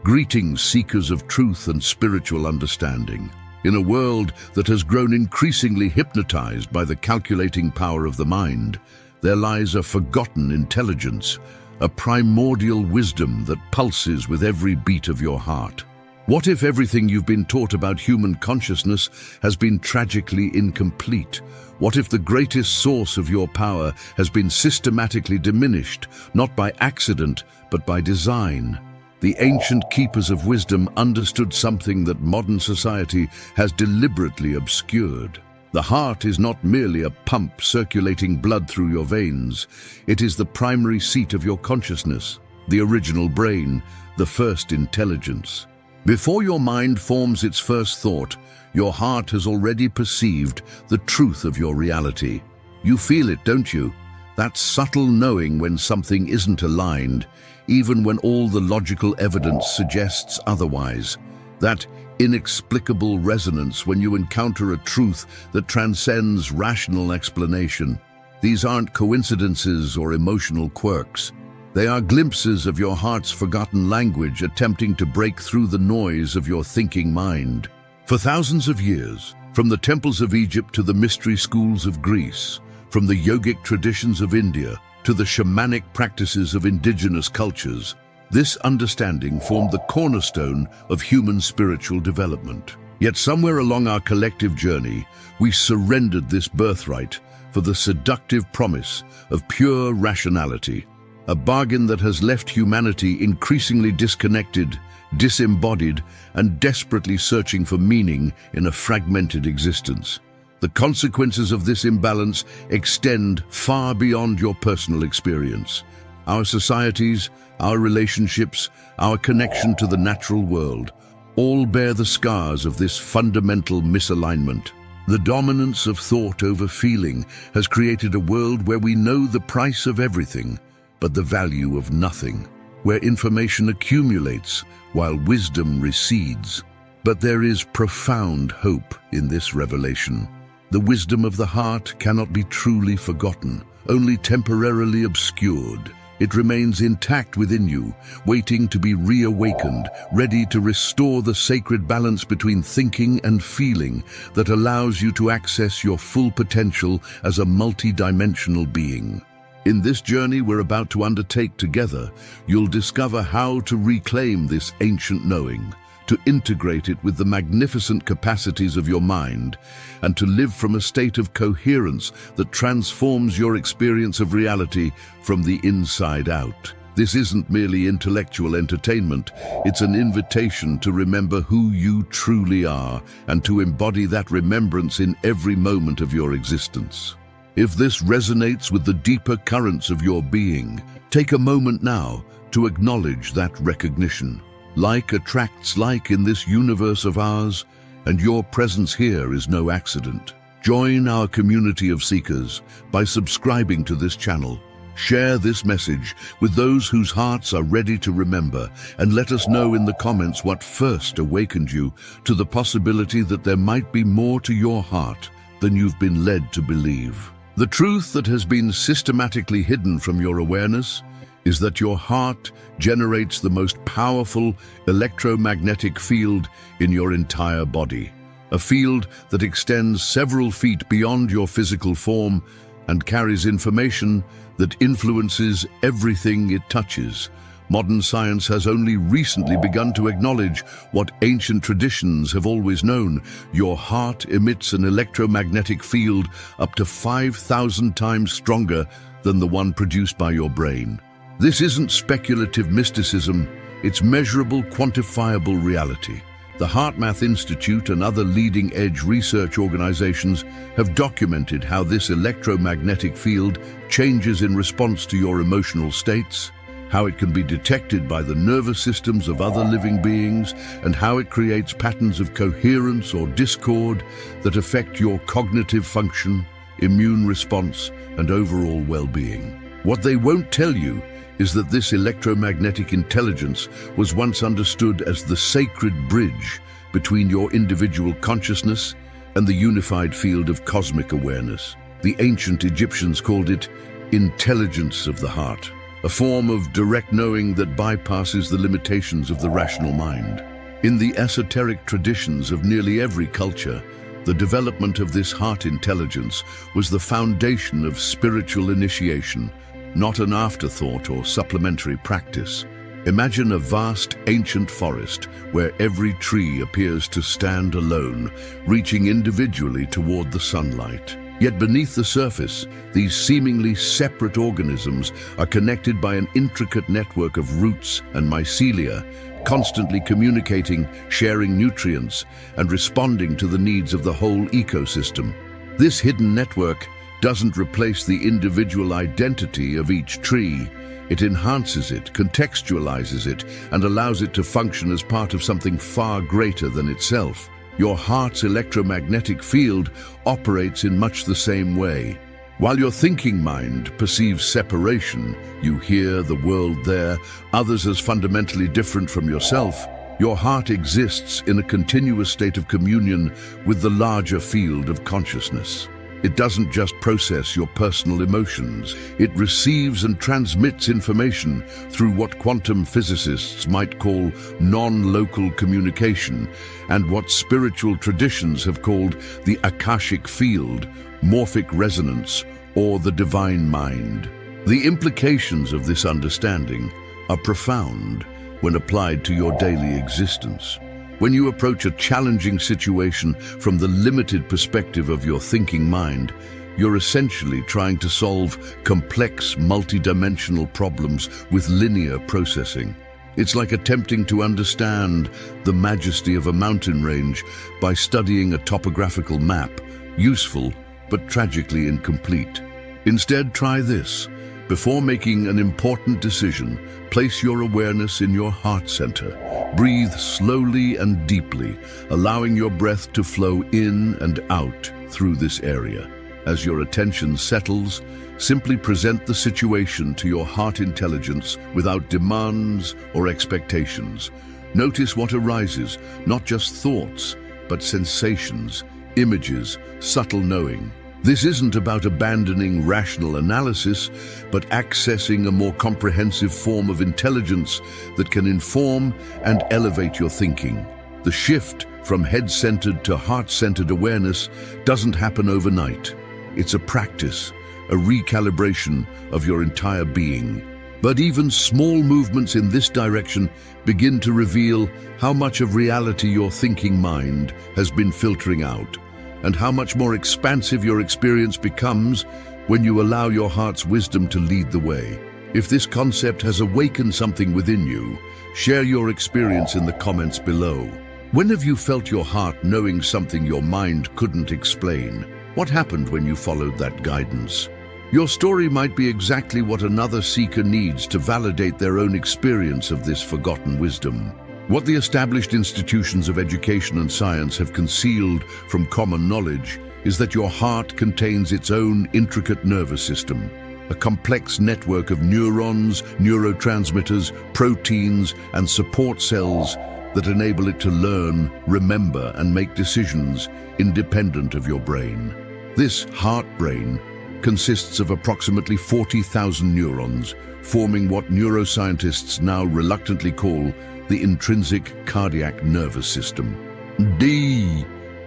Greetings, seekers of truth and spiritual understanding. In a world that has grown increasingly hypnotized by the calculating power of the mind, there lies a forgotten intelligence, a primordial wisdom that pulses with every beat of your heart. What if everything you've been taught about human consciousness has been tragically incomplete? What if the greatest source of your power has been systematically diminished, not by accident, but by design? The ancient keepers of wisdom understood something that modern society has deliberately obscured. The heart is not merely a pump circulating blood through your veins. It is the primary seat of your consciousness, the original brain, the first intelligence. Before your mind forms its first thought, your heart has already perceived the truth of your reality. You feel it, don't you? That subtle knowing when something isn't aligned, even when all the logical evidence suggests otherwise. That inexplicable resonance when you encounter a truth that transcends rational explanation. These aren't coincidences or emotional quirks. They are glimpses of your heart's forgotten language attempting to break through the noise of your thinking mind. For thousands of years, from the temples of Egypt to the mystery schools of Greece, from the yogic traditions of India to the shamanic practices of indigenous cultures, this understanding formed the cornerstone of human spiritual development. Yet somewhere along our collective journey, we surrendered this birthright for the seductive promise of pure rationality, a bargain that has left humanity increasingly disconnected, disembodied, and desperately searching for meaning in a fragmented existence. The consequences of this imbalance extend far beyond your personal experience. Our societies, our relationships, our connection to the natural world, all bear the scars of this fundamental misalignment. The dominance of thought over feeling has created a world where we know the price of everything, but the value of nothing, where information accumulates while wisdom recedes. But there is profound hope in this revelation. The wisdom of the heart cannot be truly forgotten, only temporarily obscured. It remains intact within you, waiting to be reawakened, ready to restore the sacred balance between thinking and feeling that allows you to access your full potential as a multidimensional being. In this journey we're about to undertake together, you'll discover how to reclaim this ancient knowing, to integrate it with the magnificent capacities of your mind, and to live from a state of coherence that transforms your experience of reality from the inside out. This isn't merely intellectual entertainment, it's an invitation to remember who you truly are and to embody that remembrance in every moment of your existence. If this resonates with the deeper currents of your being, take a moment now to acknowledge that recognition. Like attracts like in this universe of ours, and your presence here is no accident. Join our community of seekers by subscribing to this channel. Share this message with those whose hearts are ready to remember, and let us know in the comments what first awakened you to the possibility that there might be more to your heart than you've been led to believe. The truth that has been systematically hidden from your awareness is that your heart generates the most powerful electromagnetic field in your entire body, a field that extends several feet beyond your physical form and carries information that influences everything it touches. Modern science has only recently begun to acknowledge what ancient traditions have always known. Your heart emits an electromagnetic field up to 5,000 times stronger than the one produced by your brain. This isn't speculative mysticism, it's measurable, quantifiable reality. The HeartMath Institute and other leading-edge research organizations have documented how this electromagnetic field changes in response to your emotional states, how it can be detected by the nervous systems of other living beings, and how it creates patterns of coherence or discord that affect your cognitive function, immune response, and overall well-being. What they won't tell you is that this electromagnetic intelligence was once understood as the sacred bridge between your individual consciousness and the unified field of cosmic awareness. The ancient Egyptians called it intelligence of the heart. a form of direct knowing that bypasses the limitations of the rational mind. In the esoteric traditions of nearly every culture, the development of this heart intelligence was the foundation of spiritual initiation, not an afterthought or supplementary practice. Imagine a vast, ancient forest where every tree appears to stand alone, reaching individually toward the sunlight. Yet beneath the surface, these seemingly separate organisms are connected by an intricate network of roots and mycelia, constantly communicating, sharing nutrients, and responding to the needs of the whole ecosystem. This hidden network doesn't replace the individual identity of each tree. It enhances it, contextualizes it, and allows it to function as part of something far greater than itself. Your heart's electromagnetic field operates in much the same way. While your thinking mind perceives separation, you hear the world there, others as fundamentally different from yourself, your heart exists in a continuous state of communion with the larger field of consciousness. It doesn't just process your personal emotions, it receives and transmits information through what quantum physicists might call non-local communication, and what spiritual traditions have called the Akashic field, morphic resonance, or the divine mind. The implications of this understanding are profound when applied to your daily existence. When you approach a challenging situation from the limited perspective of your thinking mind, you're essentially trying to solve complex, multidimensional problems with linear processing. It's like attempting to understand the majesty of a mountain range by studying a topographical map, useful but tragically incomplete. Instead, try this. Before making an important decision, place your awareness in your heart center. Breathe slowly and deeply, allowing your breath to flow in and out through this area. As your attention settles, simply present the situation to your heart intelligence without demands or expectations. Notice what arises, not just thoughts, but sensations, images, subtle knowing. This isn't about abandoning rational analysis, but accessing a more comprehensive form of intelligence that can inform and elevate your thinking. The shift from head-centered to heart-centered awareness doesn't happen overnight. It's a practice, a recalibration of your entire being. But even small movements in this direction begin to reveal how much of reality your thinking mind has been filtering out, and how much more expansive your experience becomes when you allow your heart's wisdom to lead the way. If this concept has awakened something within you, share your experience in the comments below. When have you felt your heart knowing something your mind couldn't explain? What happened when you followed that guidance? Your story might be exactly what another seeker needs to validate their own experience of this forgotten wisdom. What the established institutions of education and science have concealed from common knowledge is that your heart contains its own intricate nervous system, a complex network of neurons, neurotransmitters, proteins, and support cells that enable it to learn, remember, and make decisions independent of your brain. This heart-brain consists of approximately 40,000 neurons, forming what neuroscientists now reluctantly call the intrinsic cardiac nervous system.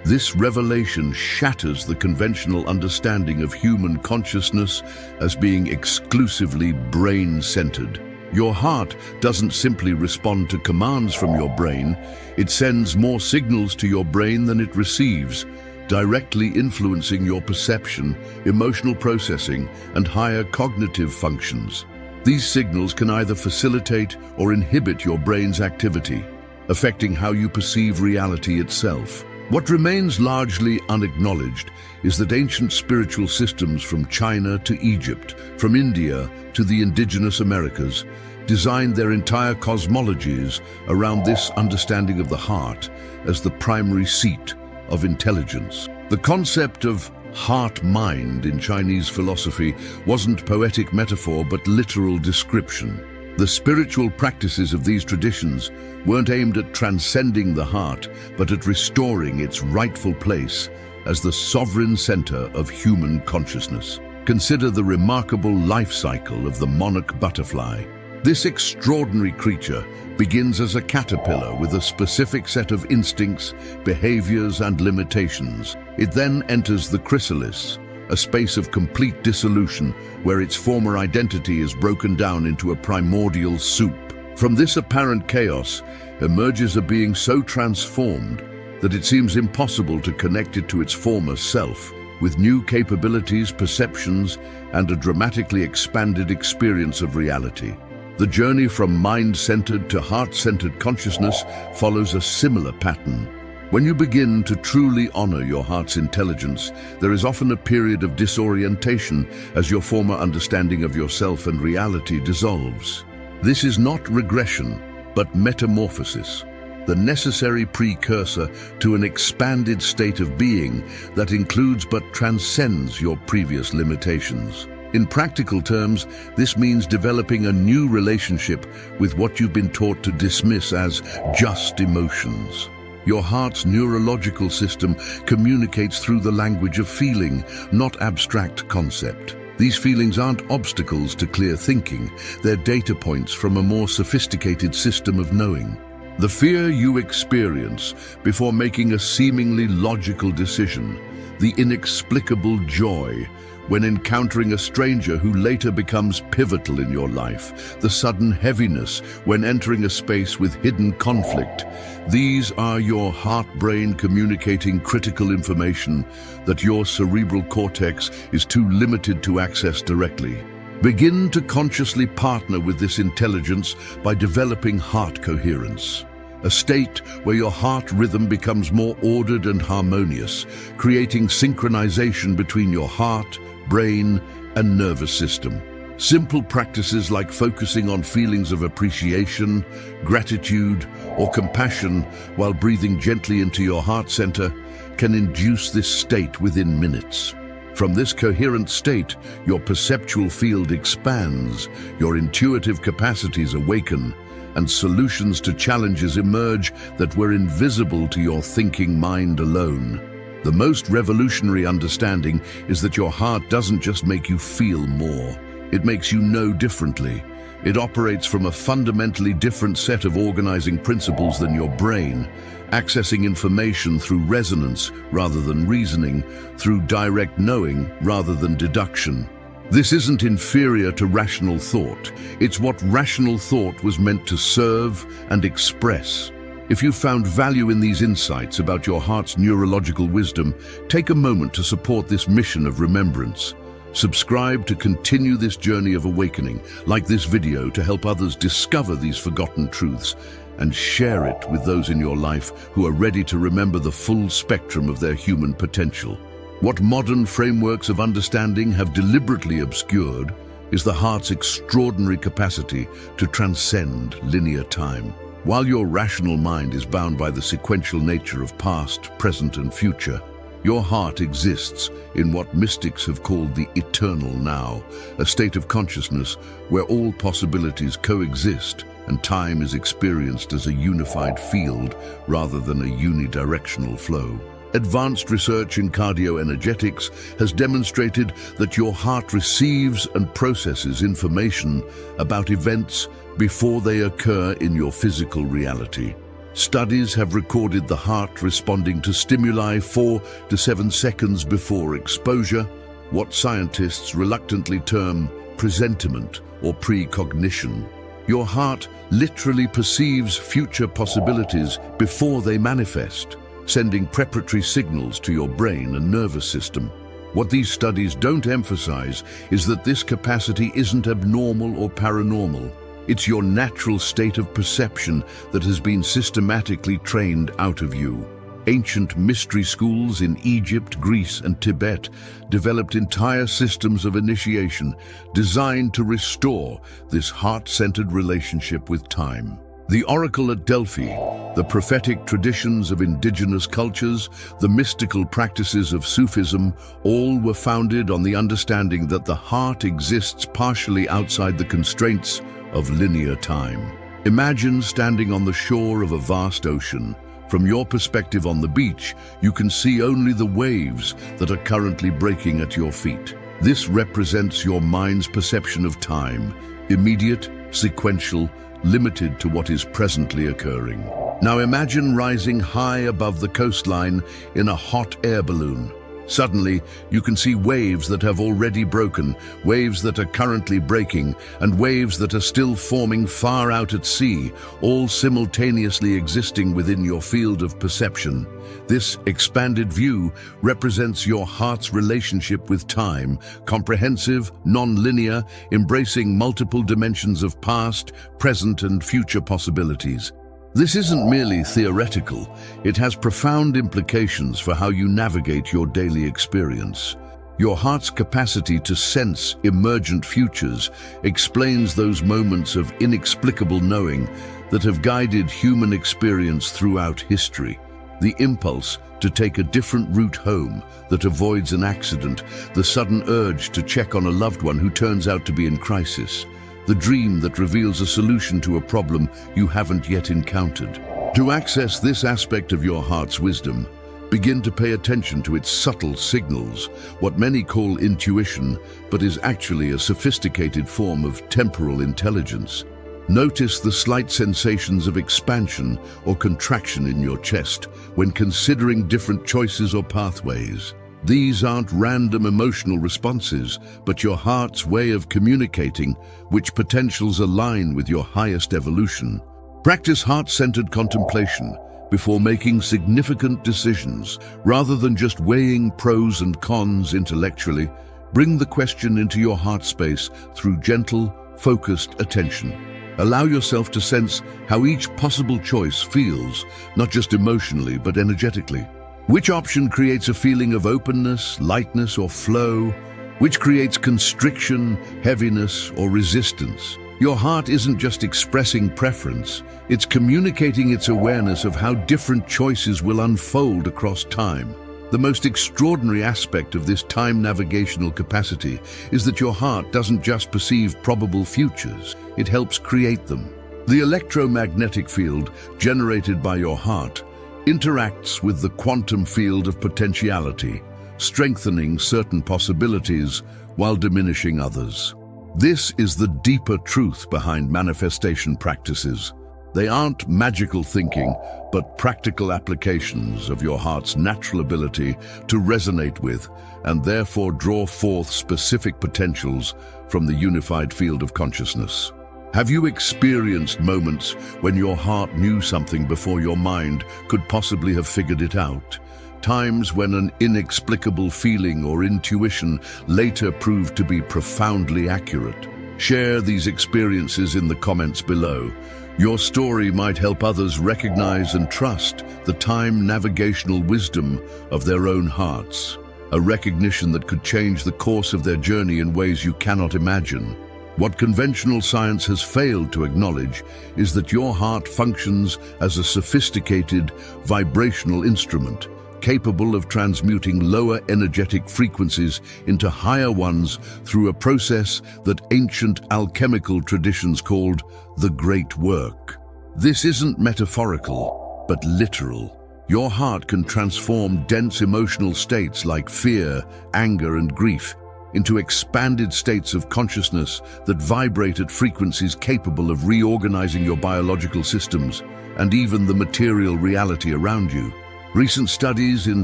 This revelation shatters the conventional understanding of human consciousness as being exclusively brain-centered. Your heart doesn't simply respond to commands from your brain, it sends more signals to your brain than it receives, directly influencing your perception, emotional processing, and higher cognitive functions. These signals can either facilitate or inhibit your brain's activity, affecting how you perceive reality itself. What remains largely unacknowledged is that ancient spiritual systems from China to Egypt, from India to the indigenous Americas, designed their entire cosmologies around this understanding of the heart as the primary seat of intelligence. The concept of heart-mind in Chinese philosophy wasn't poetic metaphor but literal description. The spiritual practices of these traditions weren't aimed at transcending the heart, but at restoring its rightful place as the sovereign center of human consciousness. Consider the remarkable life cycle of the monarch butterfly. This extraordinary creature begins as a caterpillar with a specific set of instincts, behaviors, and limitations. It then enters the chrysalis, a space of complete dissolution where its former identity is broken down into a primordial soup. From this apparent chaos emerges a being so transformed that it seems impossible to connect it to its former self, with new capabilities, perceptions, and a dramatically expanded experience of reality. The journey from mind-centered to heart-centered consciousness follows a similar pattern. When you begin to truly honor your heart's intelligence, there is often a period of disorientation as your former understanding of yourself and reality dissolves. This is not regression, but metamorphosis, the necessary precursor to an expanded state of being that includes but transcends your previous limitations. In practical terms, this means developing a new relationship with what you've been taught to dismiss as just emotions. Your heart's neurological system communicates through the language of feeling, not abstract concept. These feelings aren't obstacles to clear thinking, they're data points from a more sophisticated system of knowing. The fear you experience before making a seemingly logical decision, the inexplicable joy when encountering a stranger who later becomes pivotal in your life, the sudden heaviness when entering a space with hidden conflict. These are your heart-brain communicating critical information that your cerebral cortex is too limited to access directly. Begin to consciously partner with this intelligence by developing heart coherence, a state where your heart rhythm becomes more ordered and harmonious, creating synchronization between your heart, brain, and nervous system. Simple practices like focusing on feelings of appreciation, gratitude, or compassion while breathing gently into your heart center can induce this state within minutes. From this coherent state, your perceptual field expands, your intuitive capacities awaken, and solutions to challenges emerge that were invisible to your thinking mind alone. The most revolutionary understanding is that your heart doesn't just make you feel more, it makes you know differently. It operates from a fundamentally different set of organizing principles than your brain, accessing information through resonance rather than reasoning, through direct knowing rather than deduction. This isn't inferior to rational thought. It's what rational thought was meant to serve and express. If you found value in these insights about your heart's neurological wisdom, take a moment to support this mission of remembrance. Subscribe to continue this journey of awakening, like this video to help others discover these forgotten truths, and share it with those in your life who are ready to remember the full spectrum of their human potential. What modern frameworks of understanding have deliberately obscured is the heart's extraordinary capacity to transcend linear time. While your rational mind is bound by the sequential nature of past, present, and future, your heart exists in what mystics have called the eternal now, a state of consciousness where all possibilities coexist and time is experienced as a unified field rather than a unidirectional flow. Advanced research in cardioenergetics has demonstrated that your heart receives and processes information about events before they occur in your physical reality. Studies have recorded the heart responding to stimuli 4 to 7 seconds before exposure, what scientists reluctantly term presentiment or precognition. Your heart literally perceives future possibilities before they manifest, sending preparatory signals to your brain and nervous system. What these studies don't emphasize is that this capacity isn't abnormal or paranormal. It's your natural state of perception that has been systematically trained out of you. Ancient mystery schools in Egypt, Greece, and Tibet developed entire systems of initiation designed to restore this heart-centered relationship with time. The oracle at Delphi, the prophetic traditions of indigenous cultures, the mystical practices of Sufism, all were founded on the understanding that the heart exists partially outside the constraints of linear time. Imagine standing on the shore of a vast ocean. From your perspective on the beach, you can see only the waves that are currently breaking at your feet. This represents your mind's perception of time, immediate, sequential, limited to what is presently occurring. Now imagine rising high above the coastline in a hot air balloon. Suddenly, you can see waves that have already broken, waves that are currently breaking, and waves that are still forming far out at sea, all simultaneously existing within your field of perception. This expanded view represents your heart's relationship with time, comprehensive, non-linear, embracing multiple dimensions of past, present, and future possibilities. This isn't merely theoretical, it has profound implications for how you navigate your daily experience. Your heart's capacity to sense emergent futures explains those moments of inexplicable knowing that have guided human experience throughout history. The impulse to take a different route home that avoids an accident, the sudden urge to check on a loved one who turns out to be in crisis, the dream that reveals a solution to a problem you haven't yet encountered. To access this aspect of your heart's wisdom, begin to pay attention to its subtle signals, what many call intuition, but is actually a sophisticated form of temporal intelligence. Notice the slight sensations of expansion or contraction in your chest when considering different choices or pathways. These aren't random emotional responses, but your heart's way of communicating which potentials align with your highest evolution. Practice heart-centered contemplation before making significant decisions. Rather than just weighing pros and cons intellectually, bring the question into your heart space through gentle, focused attention. Allow yourself to sense how each possible choice feels, not just emotionally, but energetically. Which option creates a feeling of openness, lightness, or flow? Which creates constriction, heaviness, or resistance? Your heart isn't just expressing preference, it's communicating its awareness of how different choices will unfold across time. The most extraordinary aspect of this time navigational capacity is that your heart doesn't just perceive probable futures, it helps create them. The electromagnetic field generated by your heart interacts with the quantum field of potentiality, strengthening certain possibilities while diminishing others. This is the deeper truth behind manifestation practices. They aren't magical thinking, but practical applications of your heart's natural ability to resonate with and therefore draw forth specific potentials from the unified field of consciousness. Have you experienced moments when your heart knew something before your mind could possibly have figured it out? Times when an inexplicable feeling or intuition later proved to be profoundly accurate? Share these experiences in the comments below. Your story might help others recognize and trust the time navigational wisdom of their own hearts, a recognition that could change the course of their journey in ways you cannot imagine. What conventional science has failed to acknowledge is that your heart functions as a sophisticated vibrational instrument, capable of transmuting lower energetic frequencies into higher ones through a process that ancient alchemical traditions called the Great Work. This isn't metaphorical, but literal. Your heart can transform dense emotional states like fear, anger, and grief into expanded states of consciousness that vibrate at frequencies capable of reorganizing your biological systems and even the material reality around you. Recent studies in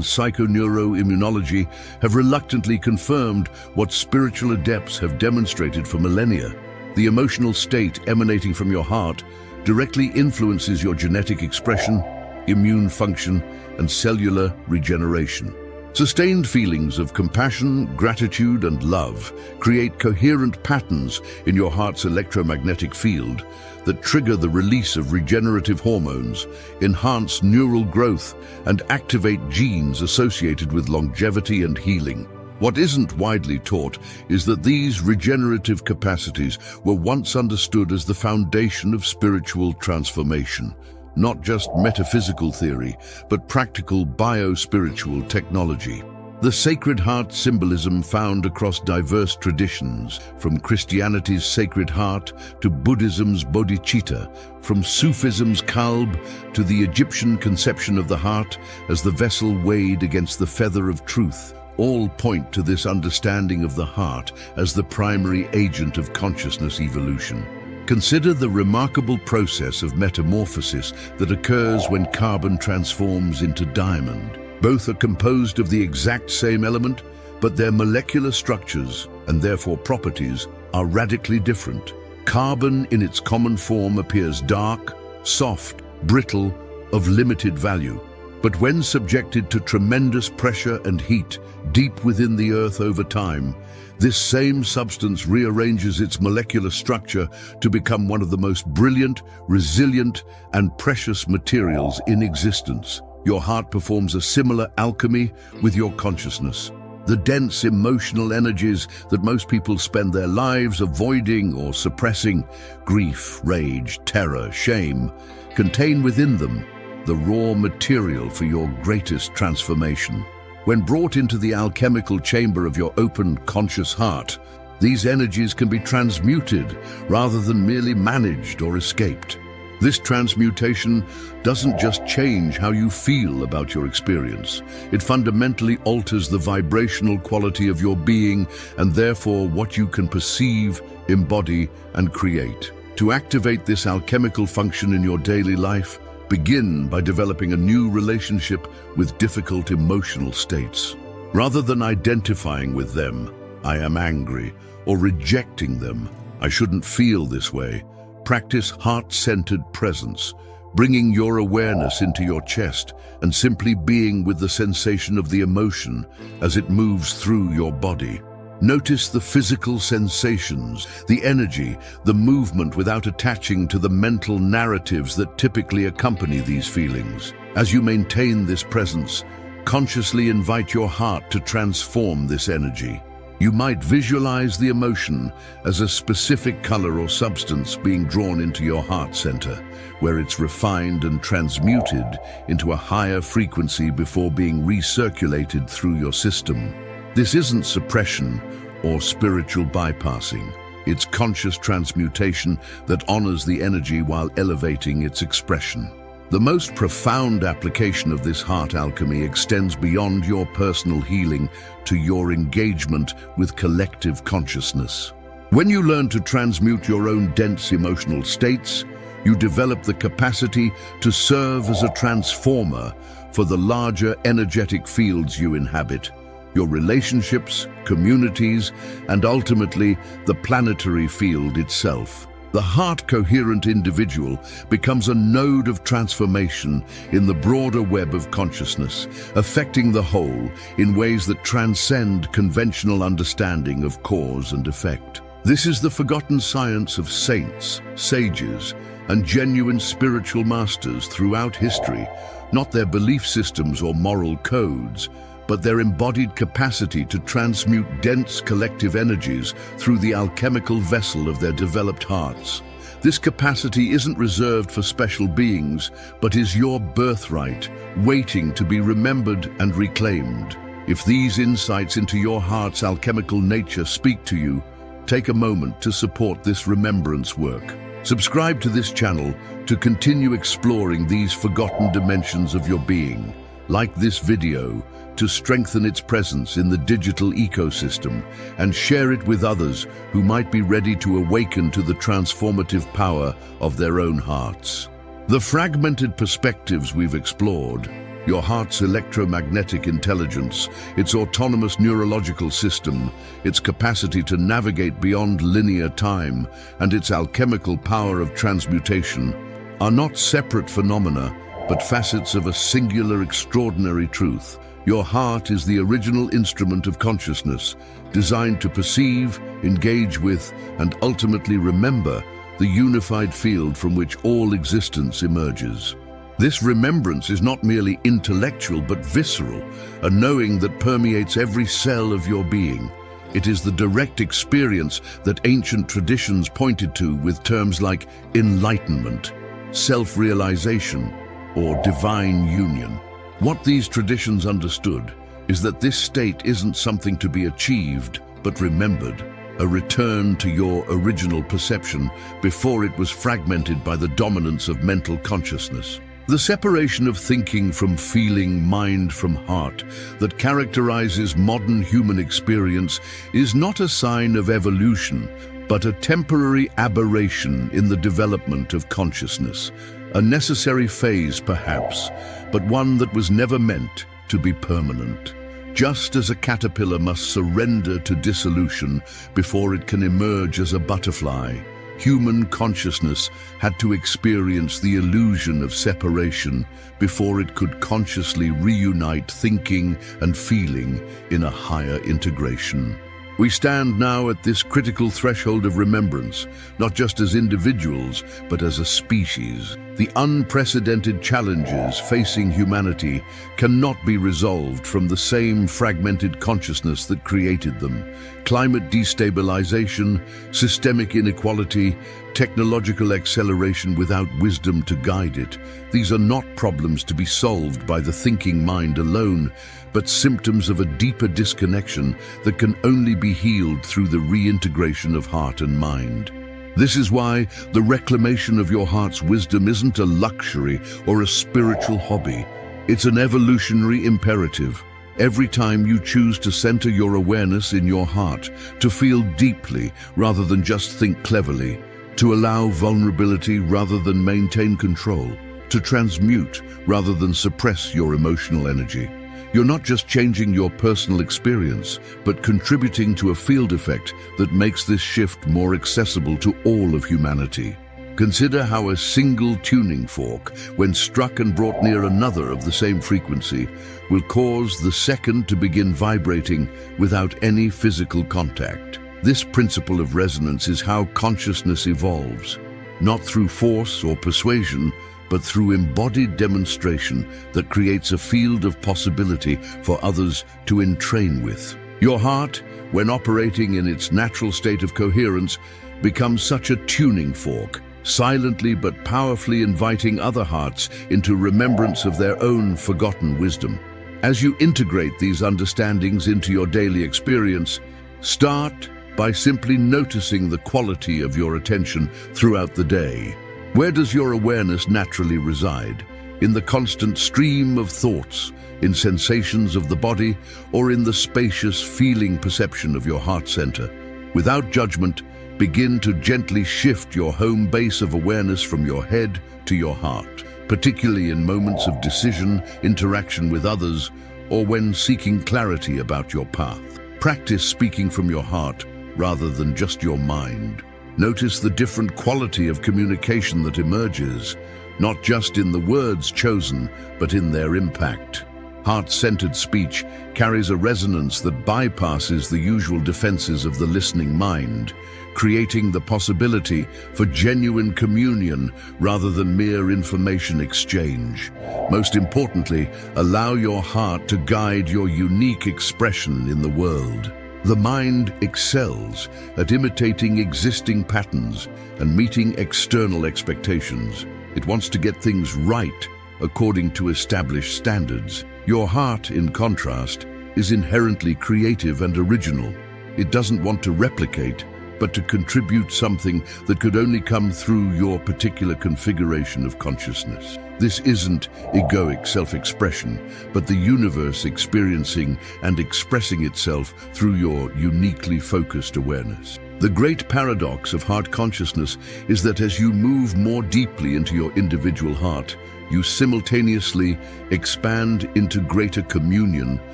psychoneuroimmunology have reluctantly confirmed what spiritual adepts have demonstrated for millennia. The emotional state emanating from your heart directly influences your genetic expression, immune function, and cellular regeneration. Sustained feelings of compassion, gratitude, and love create coherent patterns in your heart's electromagnetic field that trigger the release of regenerative hormones, enhance neural growth, and activate genes associated with longevity and healing. What isn't widely taught is that these regenerative capacities were once understood as the foundation of spiritual transformation. Not just metaphysical theory, but practical bio-spiritual technology. The Sacred Heart symbolism found across diverse traditions, from Christianity's Sacred Heart to Buddhism's Bodhicitta, from Sufism's Kalb to the Egyptian conception of the heart as the vessel weighed against the feather of truth. all point to this understanding of the heart as the primary agent of consciousness evolution. Consider the remarkable process of metamorphosis that occurs when carbon transforms into diamond. Both are composed of the exact same element, but their molecular structures, and therefore properties, are radically different. Carbon in its common form appears dark, soft, brittle, of limited value. But when subjected to tremendous pressure and heat deep within the Earth over time, this same substance rearranges its molecular structure to become one of the most brilliant, resilient, and precious materials in existence. Your heart performs a similar alchemy with your consciousness. The dense emotional energies that most people spend their lives avoiding or suppressing, grief, rage, terror, shame, contain within them the raw material for your greatest transformation. When brought into the alchemical chamber of your open, conscious heart, these energies can be transmuted rather than merely managed or escaped. This transmutation doesn't just change how you feel about your experience. It fundamentally alters the vibrational quality of your being and therefore what you can perceive, embody, and create. To activate this alchemical function in your daily life, begin by developing a new relationship with difficult emotional states. Rather than identifying with them, I am angry, or rejecting them, I shouldn't feel this way, practice heart-centered presence, bringing your awareness into your chest and simply being with the sensation of the emotion as it moves through your body. Notice the physical sensations, the energy, the movement without attaching to the mental narratives that typically accompany these feelings. As you maintain this presence, consciously invite your heart to transform this energy. You might visualize the emotion as a specific color or substance being drawn into your heart center, where it's refined and transmuted into a higher frequency before being recirculated through your system. This isn't suppression or spiritual bypassing. It's conscious transmutation that honors the energy while elevating its expression. The most profound application of this heart alchemy extends beyond your personal healing to your engagement with collective consciousness. When you learn to transmute your own dense emotional states, you develop the capacity to serve as a transformer for the larger energetic fields you inhabit, your relationships, communities, and ultimately the planetary field itself. The heart-coherent individual becomes a node of transformation in the broader web of consciousness, affecting the whole in ways that transcend conventional understanding of cause and effect. This is the forgotten science of saints, sages, and genuine spiritual masters throughout history, not their belief systems or moral codes, but their embodied capacity to transmute dense collective energies through the alchemical vessel of their developed hearts. This capacity isn't reserved for special beings, but is your birthright, waiting to be remembered and reclaimed. If these insights into your heart's alchemical nature speak to you, take a moment to support this remembrance work. Subscribe to this channel to continue exploring these forgotten dimensions of your being. Like this video to strengthen its presence in the digital ecosystem and share it with others who might be ready to awaken to the transformative power of their own hearts. The fragmented perspectives we've explored, your heart's electromagnetic intelligence, its autonomous neurological system, its capacity to navigate beyond linear time, and its alchemical power of transmutation, are not separate phenomena, but facets of a singular, extraordinary truth. Your heart is the original instrument of consciousness, designed to perceive, engage with, and ultimately remember the unified field from which all existence emerges. This remembrance is not merely intellectual but visceral, a knowing that permeates every cell of your being. It is the direct experience that ancient traditions pointed to with terms like enlightenment, self-realization, or divine union. What these traditions understood is that this state isn't something to be achieved, but remembered, a return to your original perception before it was fragmented by the dominance of mental consciousness. The separation of thinking from feeling, mind from heart, that characterizes modern human experience is not a sign of evolution, but a temporary aberration in the development of consciousness. A necessary phase, perhaps, but one that was never meant to be permanent. Just as a caterpillar must surrender to dissolution before it can emerge as a butterfly, human consciousness had to experience the illusion of separation before it could consciously reunite thinking and feeling in a higher integration. We stand now at this critical threshold of remembrance, not just as individuals, but as a species. The unprecedented challenges facing humanity cannot be resolved from the same fragmented consciousness that created them. Climate destabilization, systemic inequality, technological acceleration without wisdom to guide it. These are not problems to be solved by the thinking mind alone, but symptoms of a deeper disconnection that can only be healed through the reintegration of heart and mind. This is why the reclamation of your heart's wisdom isn't a luxury or a spiritual hobby. It's an evolutionary imperative. Every time you choose to center your awareness in your heart, to feel deeply rather than just think cleverly, to allow vulnerability rather than maintain control, to transmute rather than suppress your emotional energy, you're not just changing your personal experience, but contributing to a field effect that makes this shift more accessible to all of humanity. Consider how a single tuning fork, when struck and brought near another of the same frequency, will cause the second to begin vibrating without any physical contact. This principle of resonance is how consciousness evolves, not through force or persuasion, but through embodied demonstration that creates a field of possibility for others to entrain with. Your heart, when operating in its natural state of coherence, becomes such a tuning fork, silently but powerfully inviting other hearts into remembrance of their own forgotten wisdom. As you integrate these understandings into your daily experience, start by simply noticing the quality of your attention throughout the day. Where does your awareness naturally reside? In the constant stream of thoughts, in sensations of the body, or in the spacious feeling perception of your heart center? Without judgment, begin to gently shift your home base of awareness from your head to your heart, particularly in moments of decision, interaction with others, or when seeking clarity about your path. Practice speaking from your heart rather than just your mind. Notice the different quality of communication that emerges, not just in the words chosen, but in their impact. Heart-centered speech carries a resonance that bypasses the usual defenses of the listening mind, creating the possibility for genuine communion rather than mere information exchange. Most importantly, allow your heart to guide your unique expression in the world. The mind excels at imitating existing patterns and meeting external expectations. It wants to get things right according to established standards. Your heart, in contrast, is inherently creative and original. It doesn't want to replicate, but to contribute something that could only come through your particular configuration of consciousness. This isn't egoic self-expression, but the universe experiencing and expressing itself through your uniquely focused awareness. The great paradox of heart consciousness is that as you move more deeply into your individual heart, you simultaneously expand into greater communion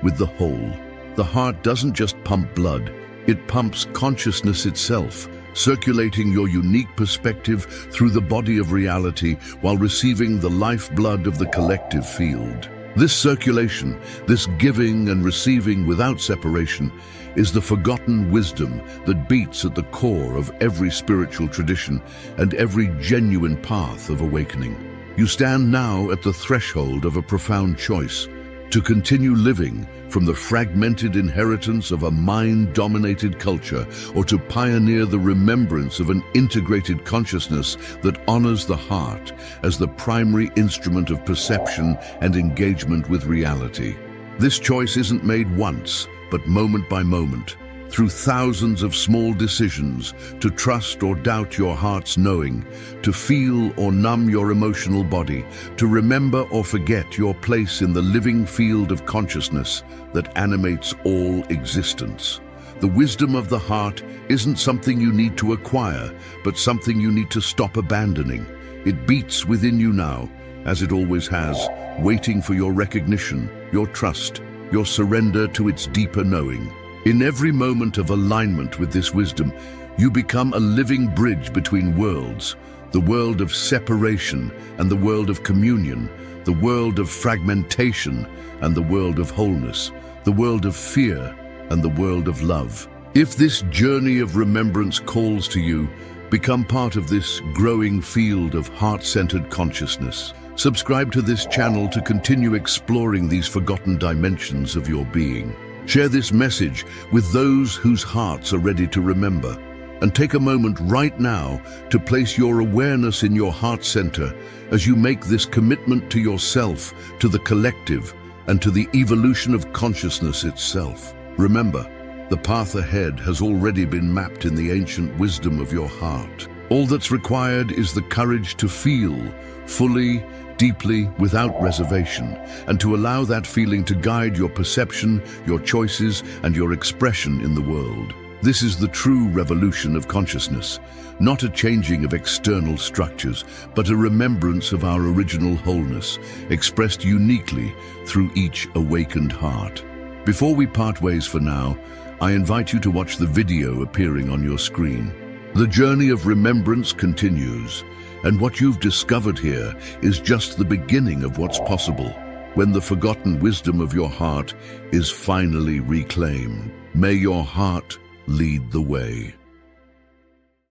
with the whole. The heart doesn't just pump blood, it pumps consciousness itself, circulating your unique perspective through the body of reality while receiving the lifeblood of the collective field. This circulation, this giving and receiving without separation, is the forgotten wisdom that beats at the core of every spiritual tradition and every genuine path of awakening. You stand now at the threshold of a profound choice: to continue living from the fragmented inheritance of a mind-dominated culture, or to pioneer the remembrance of an integrated consciousness that honors the heart as the primary instrument of perception and engagement with reality. This choice isn't made once, but moment by moment, through thousands of small decisions, to trust or doubt your heart's knowing, to feel or numb your emotional body, to remember or forget your place in the living field of consciousness that animates all existence. The wisdom of the heart isn't something you need to acquire, but something you need to stop abandoning. It beats within you now, as it always has, waiting for your recognition, your trust, your surrender to its deeper knowing. In every moment of alignment with this wisdom, you become a living bridge between worlds, the world of separation and the world of communion, the world of fragmentation and the world of wholeness, the world of fear and the world of love. If this journey of remembrance calls to you, become part of this growing field of heart-centered consciousness. Subscribe to this channel to continue exploring these forgotten dimensions of your being. Share this message with those whose hearts are ready to remember. And take a moment right now to place your awareness in your heart center as you make this commitment to yourself, to the collective, and to the evolution of consciousness itself. Remember, the path ahead has already been mapped in the ancient wisdom of your heart. All that's required is the courage to feel fully, deeply, without reservation, and to allow that feeling to guide your perception, your choices, and your expression in the world. This is the true revolution of consciousness, not a changing of external structures, but a remembrance of our original wholeness, expressed uniquely through each awakened heart. Before we part ways for now, I invite you to watch the video appearing on your screen. The journey of remembrance continues, and what you've discovered here is just the beginning of what's possible when the forgotten wisdom of your heart is finally reclaimed. May your heart lead the way.